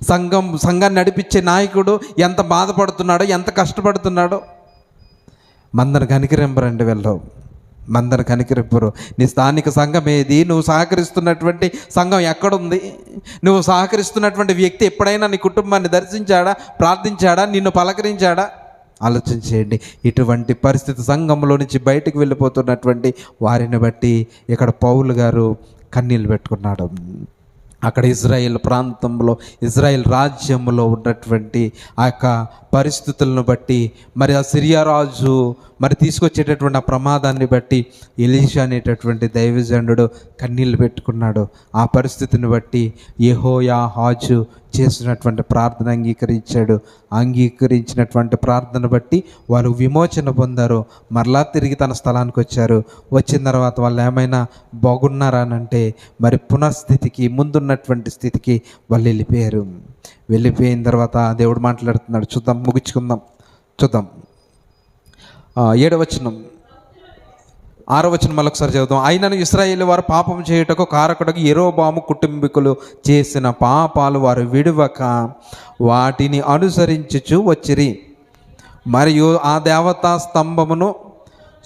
సంఘాన్ని నడిపించే నాయకుడు ఎంత బాధపడుతున్నాడో, ఎంత కష్టపడుతున్నాడో. మందరు కనికరింపరండి వీళ్ళు, మందరు కనికరింపరు. నీ స్థానిక సంఘం ఏది? నువ్వు సహకరిస్తున్నటువంటి సంఘం ఎక్కడుంది? నువ్వు సహకరిస్తున్నటువంటి వ్యక్తి ఎప్పుడైనా నీ కుటుంబాన్ని దర్శించాడా, ప్రార్థించాడా, నిన్ను పలకరించాడా? ఆలోచించేయండి. ఇటువంటి పరిస్థితి సంఘంలో నుంచి బయటకు వెళ్ళిపోతున్నటువంటి వారిని బట్టి ఇక్కడ పౌలు గారు కన్నీళ్ళు పెట్టుకున్నాడు. అక్కడ ఇజ్రాయెల్ ప్రాంతంలో, ఇజ్రాయెల్ రాజ్యంలో ఉన్నటువంటి ఆ యొక్క పరిస్థితులను బట్టి, మరి ఆ సిరియా రాజు మరి తీసుకొచ్చేటటువంటి ఆ ప్రమాదాన్ని బట్టి ఎలీషా అనేటటువంటి దైవజనుడు కన్నీళ్ళు పెట్టుకున్నాడు. ఆ పరిస్థితిని బట్టి యెహోయాహాజు చేసినటువంటి ప్రార్థన అంగీకరించినటువంటి ప్రార్థన బట్టి వారు విమోచన పొందారు. మరలా తిరిగి తన స్థలానికి వచ్చారు. వచ్చిన తర్వాత వాళ్ళు ఏమైనా బాగున్నారా అని అంటే మరి పునఃస్థితికి, ముందున్నటువంటి స్థితికి వాళ్ళు వెళ్ళిపోయారు. వెళ్ళిపోయిన తర్వాత దేవుడు మాట్లాడుతున్నాడు. చూద్దాం, ముగించుకుందాం. చూద్దాం 7వ వచనం, 6వ వచనం మళ్ళొకసారి చదువుతాం. అయినను ఇశ్రాయేలు వారు పాపం చేయుటకు కారకుడకు యెరోబాము కుటుంబీకులు చేసిన పాపాలు వారు విడువక వాటిని అనుసరించుచు వచ్చిరి. మరియు ఆ దేవతా స్తంభమును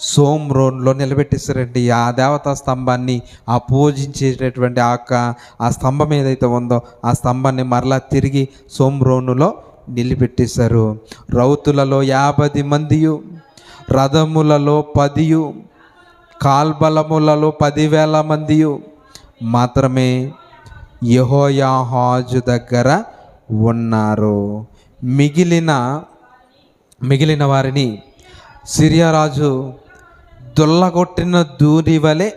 సోమ్రోన్లో నిలబెట్టేశారండి. ఆ దేవతా స్తంభాన్ని, ఆ పూజించేటటువంటి ఆ స్తంభం ఏదైతే ఉందో ఆ స్తంభాన్ని మరలా తిరిగి సోమ్రోనులో నిలబెట్టేశారు. రౌతులలో 50 మందియు, రథములలో 10, కాల్బలములలో 10,000 మందియు మాత్రమే యెహోయాహాజు దగ్గర ఉన్నారు. మిగిలిన వారిని సిరియా రాజు దుల్లగొట్టిన దూరి వలె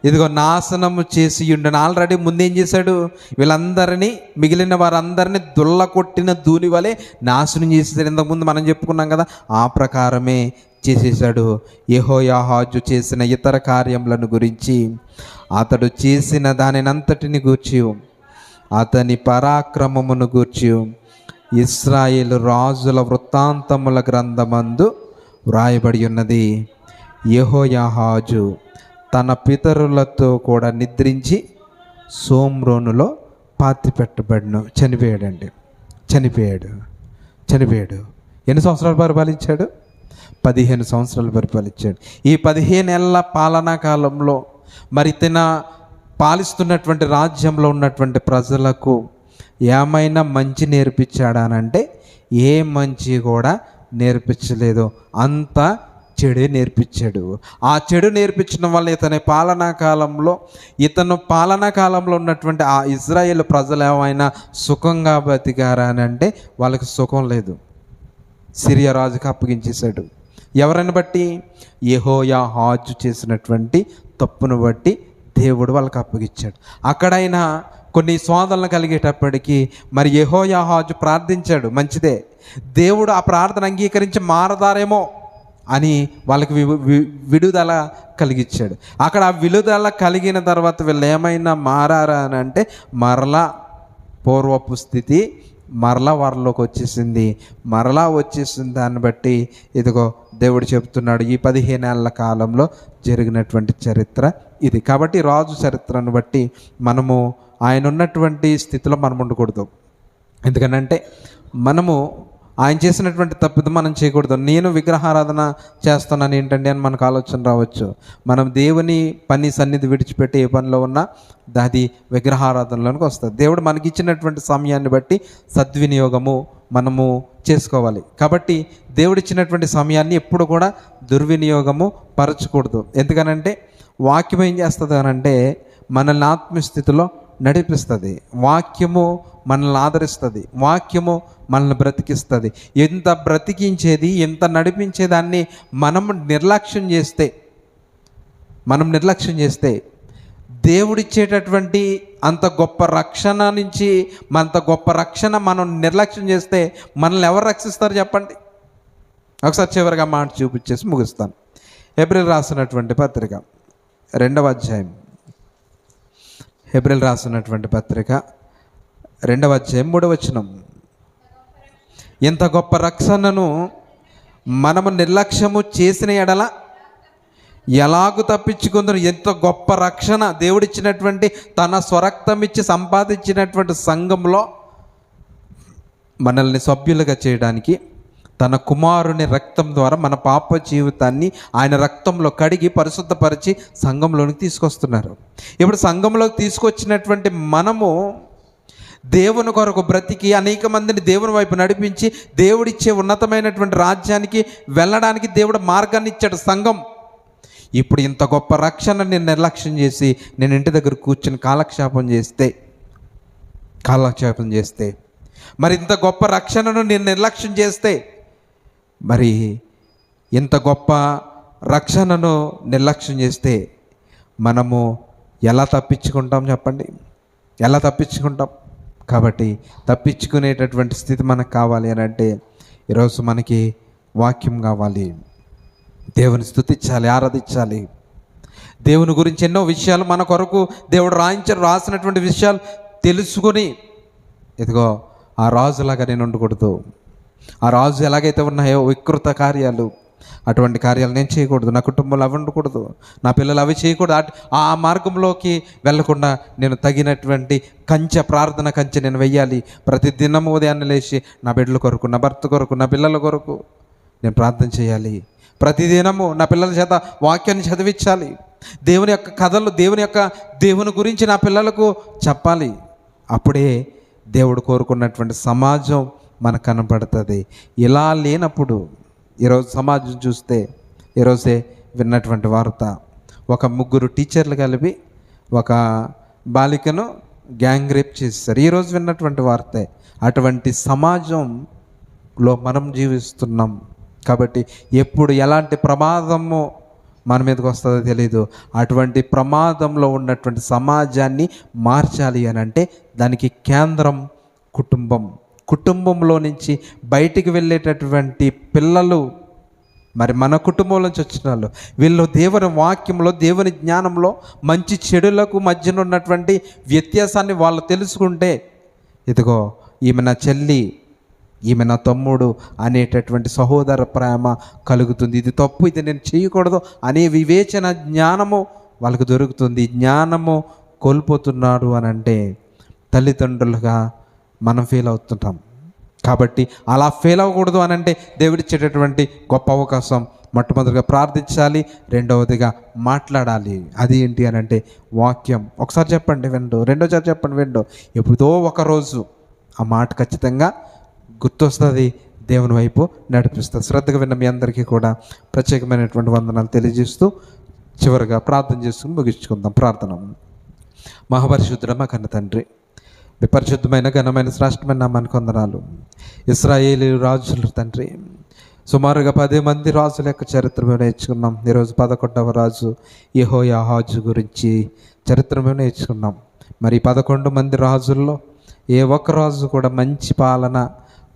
ఇదిగో నాశనము చేసి ఉండను. ఆల్రెడీ ముందేం చేశాడు? వీళ్ళందరినీ, మిగిలిన వారందరినీ దుల్లగొట్టిన దూరి వలె నాశనం చేసేసాడు. ఇంతకుముందు మనం చెప్పుకున్నాం కదా, ఆ ప్రకారమే చేసేసాడు. యెహోయాహాజు చేసిన ఇతర కార్యములను గురించి, అతడు చేసిన దానినంతటిని గూర్చి, అతని పరాక్రమమును గూర్చి ఇశ్రాయేలు రాజుల వృత్తాంతముల గ్రంథమందు వ్రాయబడి ఉన్నది. యెహోయాహాజు తన పితరులతో కూడా నిద్రించి సోమ్రోనులో పాతిపెట్టబడిను. చనిపోయాడు. ఎన్ని సంవత్సరాలు పరిపాలించాడు? 15 సంవత్సరాలు పరిపాలించాడు. ఈ 15 ఏళ్ల పాలనా కాలంలో మరి తన పాలిస్తున్నటువంటి రాజ్యంలో ఉన్నటువంటి ప్రజలకు ఏమైనా మంచి నేర్పించాడా అనంటే ఏ మంచి కూడా నేర్పించలేదు. అంతా చెడు నేర్పించాడు. ఆ చెడు నేర్పించడం వల్ల ఇతను పాలనా కాలంలో ఉన్నటువంటి ఆ ఇజ్రాయేల్ ప్రజలు ఏమైనా సుఖంగా బతికారా అని అంటే వాళ్ళకి సుఖం లేదు. సిరియా రాజుకు అప్పగించేశాడు. ఎవరిని బట్టి? యెహోయాహాజు చేసినటువంటి తప్పును బట్టి దేవుడు వాళ్ళకి అప్పగించాడు. అక్కడైనా కొన్ని శోధనలు కలిగేటప్పటికీ మరి యెహోయాహాజు ప్రార్థించాడు, మంచిదే. దేవుడు ఆ ప్రార్థన అంగీకరించి మారదారేమో అని వాళ్ళకి విడుదల కలిగించాడు. అక్కడ ఆ విడుదల కలిగిన తర్వాత వీళ్ళు ఏమైనా మారారా అని అంటే మరలా పూర్వపు స్థితి మరలా వారిలోకి వచ్చేసింది. మరలా వచ్చేసిన దాన్ని బట్టి ఇదిగో దేవుడు చెప్తున్నాడు, ఈ 15 ఏళ్ల కాలంలో జరిగినటువంటి చరిత్ర ఇది. కాబట్టి రాజు చరిత్రను బట్టి మనము ఆయన ఉన్నటువంటి స్థితిలో మనం ఉండకూడదు. ఎందుకనంటే మనము ఆయన చేసినటువంటి తప్పిదం మనం చేయకూడదు. నేను విగ్రహారాధన చేస్తున్నాను ఏంటండి అని మనకు ఆలోచన రావచ్చు. మనం దేవుని పని సన్నిధి విడిచిపెట్టి ఏ పనిలో ఉన్నా అది విగ్రహారాధనలోనికి వస్తుంది. దేవుడు మనకి ఇచ్చినటువంటి సమయాన్ని బట్టి సద్వినియోగము మనము చేసుకోవాలి. కాబట్టి దేవుడు ఇచ్చినటువంటి సమయాన్ని ఎప్పుడు కూడా దుర్వినియోగము పరచకూడదు. ఎందుకనంటే వాక్యం ఏం చేస్తుంది అనంటే మనల్ని ఆత్మస్థితిలో నడిపిస్తుంది. వాక్యము మనల్ని ఆదరిస్తుంది. వాక్యము మనల్ని బ్రతికిస్తుంది. ఎంత బ్రతికించేది, ఎంత నడిపించేదాన్ని మనం నిర్లక్ష్యం చేస్తే దేవుడిచ్చేటటువంటి అంత గొప్ప రక్షణ నుంచి అంత గొప్ప రక్షణ మనం నిర్లక్ష్యం చేస్తే మనల్ని ఎవరు రక్షిస్తారు చెప్పండి? ఒకసారి చివరిగా మాట చూపించేసి ముగిస్తాను. హెబ్రీయులకు రాసినటువంటి పత్రిక 2వ అధ్యాయం, హెబ్రీయులకు రాసినటువంటి పత్రిక 2వ అధ్యాయం 3వ వచనం. ఇంత గొప్ప రక్షణను మనము నిర్లక్ష్యము చేసిన ఎడల ఎలాగూ తప్పించుకుందరు? ఎంత గొప్ప రక్షణ దేవుడిచ్చినటువంటి తన స్వరక్తం ఇచ్చి సంపాదించినటువంటి సంఘంలో మనల్ని సభ్యులుగా చేయడానికి తన కుమారుని రక్తం ద్వారా మన పాప జీవితాన్ని ఆయన రక్తంలో కడిగి పరిశుద్ధపరిచి సంఘంలోనికి తీసుకొస్తున్నారు. ఇప్పుడు సంఘంలోకి తీసుకొచ్చినటువంటి మనము దేవుని కొరకు బ్రతికి అనేక మందిని దేవుని వైపు నడిపించి దేవుడిచ్చే ఉన్నతమైనటువంటి రాజ్యానికి వెళ్ళడానికి దేవుడు మార్గాన్ని ఇచ్చాడు సంఘం. ఇప్పుడు ఇంత గొప్ప రక్షణ నేను నిర్లక్ష్యం చేసి నేను ఇంటి దగ్గర కూర్చొని కాలక్షేపం చేస్తే మరి ఇంత గొప్ప రక్షణను నేను నిర్లక్ష్యం చేస్తే మరి ఇంత గొప్ప రక్షణను నిర్లక్ష్యం చేస్తే మనము ఎలా తప్పించుకుంటాం చెప్పండి? ఎలా తప్పించుకుంటాం? కాబట్టి తప్పించుకునేటటువంటి స్థితి మనకు కావాలి అని అంటే ఈరోజు మనకి వాక్యం కావాలి. దేవుని స్తుతించాలి, ఆరాధించాలి. దేవుని గురించి ఎన్నో విషయాలు మన కొరకు దేవుడు రాసినటువంటి విషయాలు తెలుసుకొని ఇదిగో ఆ రాజులాగా నేను ఉండకూడదు. ఆ రాజు ఎలాగైతే ఉన్నాయో వికృత కార్యాలు, అటువంటి కార్యాలు నేను చేయకూడదు. నా కుటుంబంలో అవి ఉండకూడదు. నా పిల్లలు అవి చేయకూడదు. ఆ మార్గంలోకి వెళ్లకుండా నేను తగినటువంటి ప్రార్థన కంచె నేను వెయ్యాలి. ప్రతి దినము ఉదయాన్నే లేచి నా బిడ్డల కొరకు, నా భర్త కొరకు, నా పిల్లల కొరకు నేను ప్రార్థన చేయాలి. ప్రతిదినము నా పిల్లల చేత వాక్యాన్ని చదివించాలి. దేవుని యొక్క కథలు, దేవుని గురించి నా పిల్లలకు చెప్పాలి. అప్పుడే దేవుడు కోరుకున్నటువంటి సమాజం మనకు కనపడుతుంది. ఇలా లేనప్పుడు ఈరోజు సమాజం చూస్తే, ఈరోజే విన్నటువంటి వార్త, ఒక 3 టీచర్లు కలిపి ఒక బాలికను గ్యాంగ్ రేప్ చేశారు. ఈరోజు విన్నటువంటి వార్తే. అటువంటి సమాజంలో మనం జీవిస్తున్నాం. కాబట్టి ఎప్పుడు ఎలాంటి ప్రమాదము మన మీదకి వస్తుందో తెలీదు. అటువంటి ప్రమాదంలో ఉన్నటువంటి సమాజాన్ని మార్చాలి అని అంటే దానికి కేంద్రం కుటుంబంలో నుంచి బయటికి వెళ్ళేటటువంటి పిల్లలు, మరి మన కుటుంబం నుంచి వచ్చిన వాళ్ళు, వీళ్ళు దేవుని వాక్యంలో, దేవుని జ్ఞానంలో, మంచి చెడులకు మధ్యన ఉన్నటువంటి వ్యత్యాసాన్ని వాళ్ళు తెలుసుకుంటే, ఇదిగో ఈమె నా చెల్లి, ఈమె నా తమ్ముడు అనేటటువంటి సహోదర ప్రేమ కలుగుతుంది. ఇది తప్పు, ఇది నేను చేయకూడదు అనే వివేచన జ్ఞానము వాళ్ళకు దొరుకుతుంది. జ్ఞానము కోల్పోతున్నాడు అని అంటే తల్లిదండ్రులుగా మనం ఫెయిల్ అవుతుంటాం. కాబట్టి అలా ఫెయిల్ అవ్వకూడదు అని అంటే దేవుడిచ్చేటటువంటి గొప్ప అవకాశం, మొట్టమొదటిగా ప్రార్థించాలి, రెండవదిగా మాట్లాడాలి. అది ఏంటి అని అంటే వాక్యం. ఒకసారి చెప్పండి విండో, రెండోసారి చెప్పండి విండో. ఎప్పుడో ఒకరోజు ఆ మాట ఖచ్చితంగా గుర్తొస్తుంది, దేవుని వైపు నడిపిస్తుంది. శ్రద్ధగా విన్న మీ అందరికీ కూడా ప్రత్యేకమైనటువంటి వందనాలు తెలియజేస్తూ చివరిగా ప్రార్థన చేసుకుని ముగించుకుందాం. ప్రార్థన. మహాపరిశుద్ధుడ మా కన్న తండ్రి, విపరిశుద్ధమైన ఘనమైన శ్రేష్టమైన నామానికి వందనాలు. ఇశ్రాయేలు రాజులు తండ్రి, సుమారుగా 10 మంది రాజుల యొక్క చరిత్ర మేము నేర్చుకున్నాం. ఈరోజు 11వ రాజు యెహోయాహాజు గురించి చరిత్ర మేము నేర్చుకున్నాం. మరి 11 మంది రాజుల్లో ఏ ఒక్క రాజు కూడా మంచి పాలన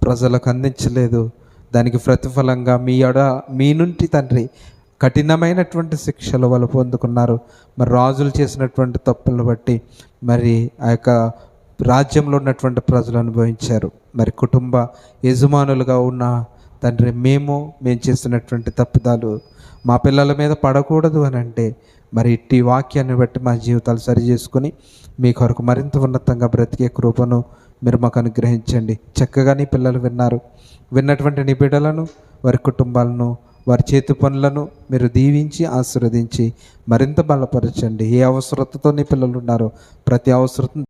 ప్రజలకు అందించలేదు. దానికి ప్రతిఫలంగా మీ నుండి తండ్రి కఠినమైనటువంటి శిక్షలు వాళ్ళు పొందుకున్నారు. మరి రాజులు చేసినటువంటి తప్పులను బట్టి మరి ఆ యొక్క రాజ్యంలో ఉన్నటువంటి ప్రజలు అనుభవించారు. మరి కుటుంబ యజమానులుగా ఉన్న తండ్రి మేము చేసినటువంటి తప్పిదాలు మా పిల్లల మీద పడకూడదు అని అంటే మరి ఇట్టి వాక్యాన్ని బట్టి మా జీవితాలు సరి చేసుకుని మీ కొరకు మరింత ఉన్నతంగా బ్రతికే కృపను మీరు మాకు అనుగ్రహించండి. చక్కగా నీ పిల్లలు విన్నటువంటి నీ బిడ్డలను, వారి కుటుంబాలను, వారి చేతి పనులను మీరు దీవించి ఆశీర్వదించి మరింత బలపరచండి. ఏ అవసరతతో నీ పిల్లలు ఉన్నారో ప్రతి అవసరతను